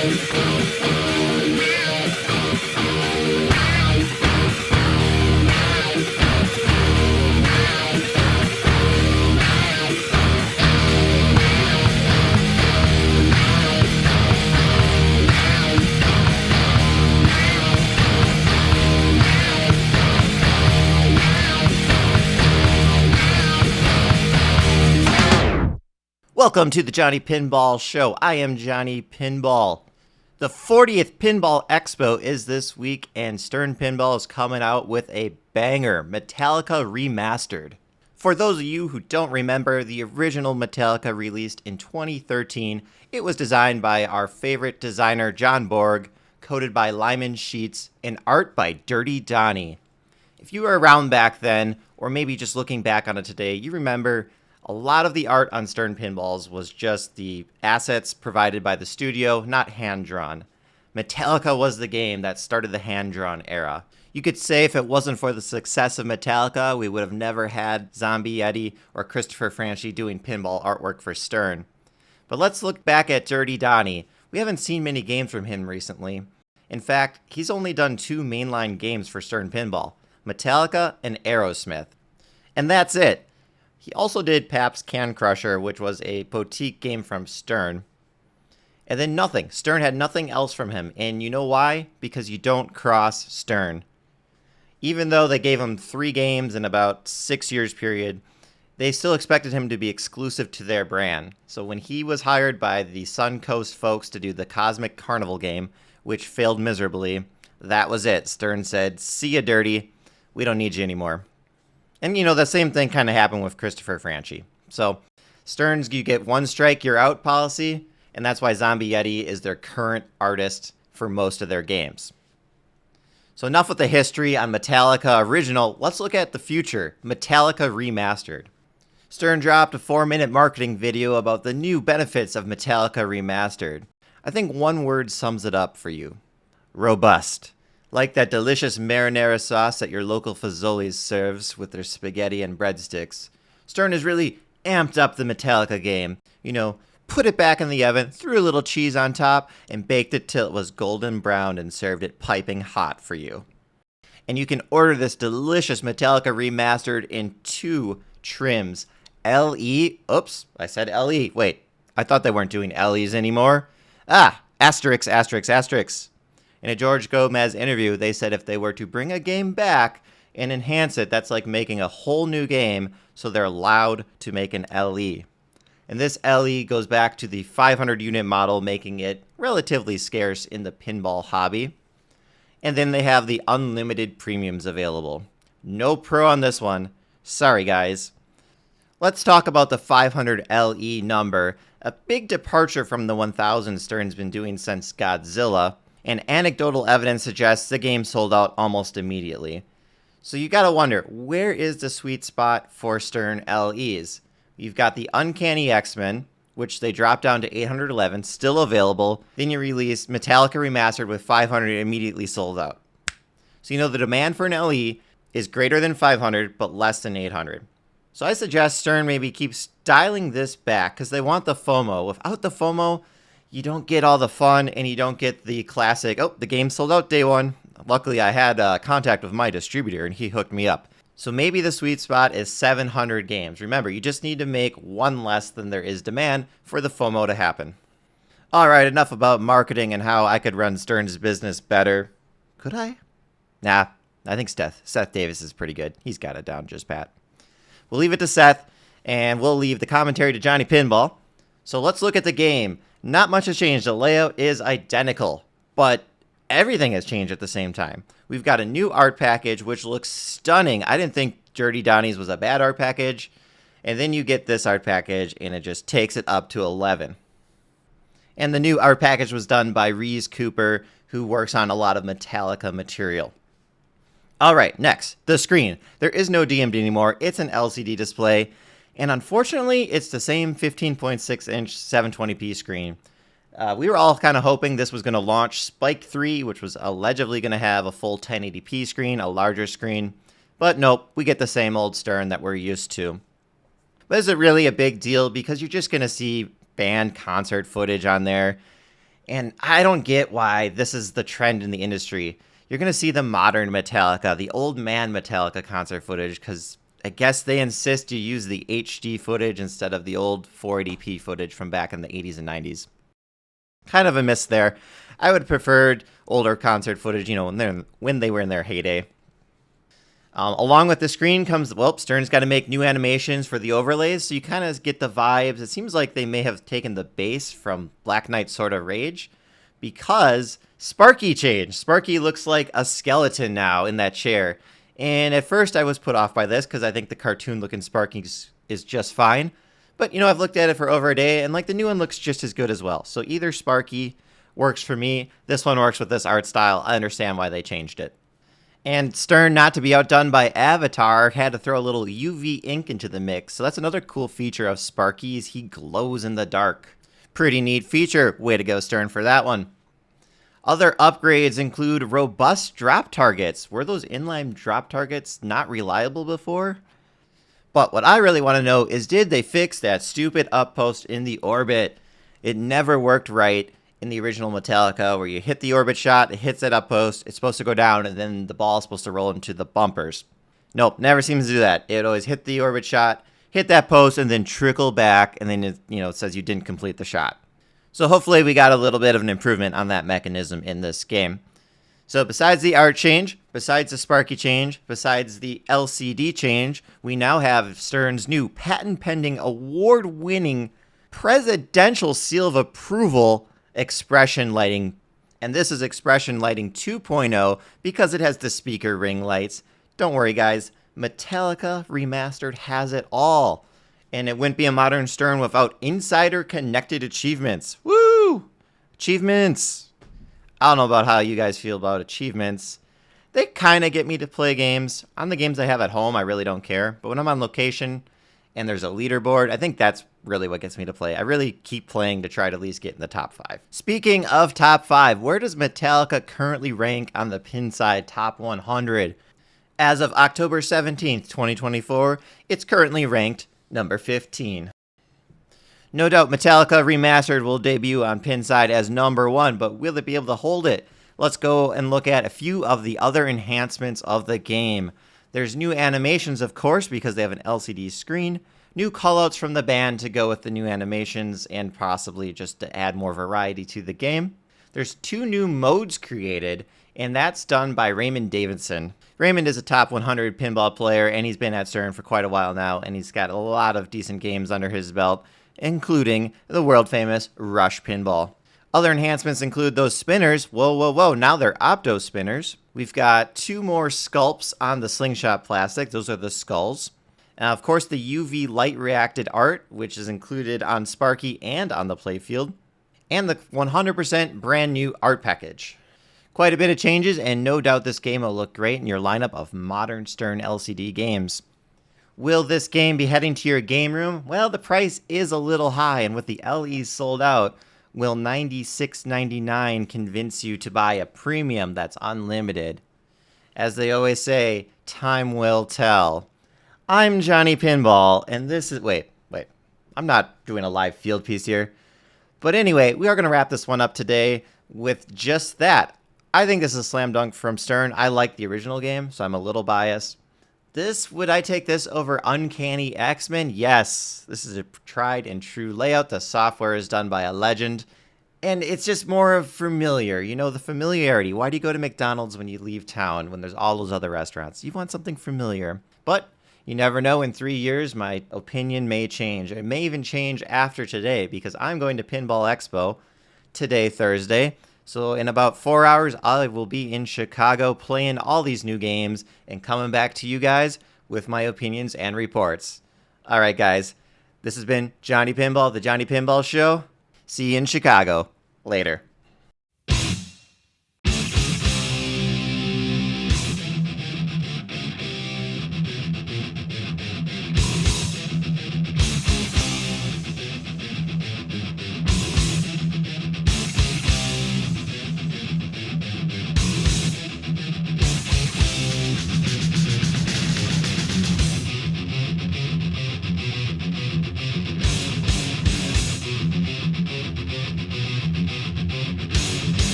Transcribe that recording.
Welcome to the Johnny Pinball Show. I am Johnny Pinball. The 40th Pinball Expo is this week, and Stern Pinball is coming out with a banger, Metallica Remastered. For those of you who don't remember, the original Metallica released in 2013. It was designed by our favorite designer, John Borg, coded by Lyman Sheets, and art by Dirty Donnie. If you were around back then, or maybe just looking back on it today, you remember a lot of the art on Stern Pinballs was just the assets provided by the studio, not hand-drawn. Metallica was the game that started the hand-drawn era. You could say if it wasn't for the success of Metallica, we would have never had Zombie Yeti or Christopher Franchi doing pinball artwork for Stern. But let's look back at Dirty Donnie. We haven't seen many games from him recently. In fact, he's only done 2 mainline games for Stern Pinball, Metallica and Aerosmith. And that's it. He also did Pap's Can Crusher, which was a boutique game from Stern. And then nothing. Stern had nothing else from him. And you know why? Because you don't cross Stern. Even though they gave him 3 games in about 6 years period, they still expected him to be exclusive to their brand. So when he was hired by the Suncoast folks to do the Cosmic Carnival game, which failed miserably, that was it. Stern said, "See ya, Dirty. We don't need you anymore." And, you know, the same thing kind of happened with Christopher Franchi. So, Stern's you get 1 strike, you're out policy, and that's why Zombie Yeti is their current artist for most of their games. So enough with the history on Metallica Original. Let's look at the future, Metallica Remastered. Stern dropped a 4-minute marketing video about the new benefits of Metallica Remastered. I think one word sums it up for you. Robust. Like that delicious marinara sauce that your local Fazoli's serves with their spaghetti and breadsticks, Stern has really amped up the Metallica game. You know, put it back in the oven, threw a little cheese on top, and baked it till it was golden brown and served it piping hot for you. And you can order this delicious Metallica Remastered in 2 trims. LE, oops, I said LE. Wait, I thought they weren't doing LEs anymore. Asterisk, asterisk, asterisk. In a George Gomez interview, they said if they were to bring a game back and enhance it, that's like making a whole new game, so they're allowed to make an LE. And this LE goes back to the 500 unit model, making it relatively scarce in the pinball hobby. And then they have the unlimited premiums available. No pro on this one. Sorry, guys. Let's talk about the 500 LE number, a big departure from the 1000 Stern's been doing since Godzilla. And anecdotal evidence suggests the game sold out almost immediately. So you gotta wonder, where is the sweet spot for Stern LEs? You've got the Uncanny X-Men, which they dropped down to 811, still available. Then you release Metallica Remastered with 500 immediately sold out. So you know the demand for an LE is greater than 500, but less than 800. So I suggest Stern maybe keeps dialing this back, because they want the FOMO. Without the FOMO, you don't get all the fun, and you don't get the classic, oh, the game sold out day 1. Luckily, I had contact with my distributor, and he hooked me up. So maybe the sweet spot is 700 games. Remember, you just need to make 1 less than there is demand for the FOMO to happen. All right, enough about marketing and how I could run Stern's business better. Could I? Nah, I think Seth Davis is pretty good. He's got it down, just Pat. We'll leave it to Seth, and we'll leave the commentary to Johnny Pinball. So let's look at the game. Not much has changed. The layout is identical, but everything has changed at the same time. We've got a new art package, which looks stunning. I didn't think Dirty Donnie's was a bad art package. And then you get this art package, and it just takes it up to 11. And the new art package was done by Reese Cooper, who works on a lot of Metallica material. All right, next, the screen. There is no DMD anymore. It's an LCD display. And unfortunately, it's the same 15.6-inch 720p screen. We were all kind of hoping this was going to launch Spike 3, which was allegedly going to have a full 1080p screen, a larger screen. But nope, we get the same old Stern that we're used to. But is it really a big deal? Because you're just going to see band concert footage on there. And I don't get why this is the trend in the industry. You're going to see the modern Metallica, the old man Metallica concert footage, because I guess they insist you use the HD footage instead of the old 480p footage from back in the 80s and 90s. Kind of a miss there. I would have preferred older concert footage, when they were in their heyday. Along with the screen comes, Stern's got to make new animations for the overlays, so you kind of get the vibes. It seems like they may have taken the base from Black Knight Sword of Rage, because Sparky changed. Sparky looks like a skeleton now in that chair. And at first I was put off by this, because I think the cartoon-looking Sparky is just fine. But, I've looked at it for over a day, and, the new one looks just as good as well. So either Sparky works for me. This one works with this art style. I understand why they changed it. And Stern, not to be outdone by Avatar, had to throw a little UV ink into the mix. So that's another cool feature of Sparky, is he glows in the dark. Pretty neat feature. Way to go, Stern, for that one. Other upgrades include robust drop targets. Were those inline drop targets not reliable before? But what I really want to know is, did they fix that stupid uppost in the orbit? It never worked right in the original Metallica, where you hit the orbit shot, it hits that uppost, it's supposed to go down, and then the ball is supposed to roll into the bumpers. Nope, never seems to do that. It always hit the orbit shot, hit that post, and then trickle back, and then it says you didn't complete the shot. So hopefully we got a little bit of an improvement on that mechanism in this game. So besides the art change, besides the Sparky change, besides the LCD change, we now have Stern's new patent-pending, award-winning presidential seal of approval expression lighting. And this is expression lighting 2.0 because it has the speaker ring lights. Don't worry, guys. Metallica Remastered has it all. And it wouldn't be a modern Stern without insider-connected achievements. Woo! Achievements! I don't know about how you guys feel about achievements. They kind of get me to play games. On the games I have at home, I really don't care. But when I'm on location and there's a leaderboard, I think that's really what gets me to play. I really keep playing to try to at least get in the top 5. Speaking of top 5, where does Metallica currently rank on the Pinside Top 100? As of October 17th, 2024, it's currently ranked number 15. No doubt Metallica Remastered will debut on Pinside as number 1, but will it be able to hold it? Let's go and look at a few of the other enhancements of the game. There's new animations, of course, because they have an LCD screen. New callouts from the band to go with the new animations, and possibly just to add more variety to the game. There's 2 new modes created, and that's done by Raymond Davidson. Raymond is a top 100 pinball player, and he's been at Stern for quite a while now, and he's got a lot of decent games under his belt, including the world-famous Rush Pinball. Other enhancements include those spinners. Whoa, now they're Opto spinners. We've got 2 more sculpts on the slingshot plastic. Those are the skulls. Of course, the UV light-reacted art, which is included on Sparky and on the playfield. And the 100% brand new art package. Quite a bit of changes, and no doubt this game will look great in your lineup of modern Stern LCD games. Will this game be heading to your game room? Well, the price is a little high, and with the LEs sold out, will $96.99 convince you to buy a premium that's unlimited? As they always say, time will tell. I'm Johnny Pinball, and this is... Wait. I'm not doing a live field piece here. But anyway, we are going to wrap this one up today with just that. I think this is a slam dunk from Stern. I like the original game, so I'm a little biased. Would I take this over Uncanny X-Men? Yes. This is a tried and true layout. The software is done by a legend. And it's just more familiar. The familiarity. Why do you go to McDonald's when you leave town when there's all those other restaurants? You want something familiar. But you never know. In 3 years, my opinion may change. It may even change after today, because I'm going to Pinball Expo today, Thursday. So in about 4 hours, I will be in Chicago playing all these new games and coming back to you guys with my opinions and reports. All right, guys. This has been Johnny Pinball, the Johnny Pinball Show. See you in Chicago. Later.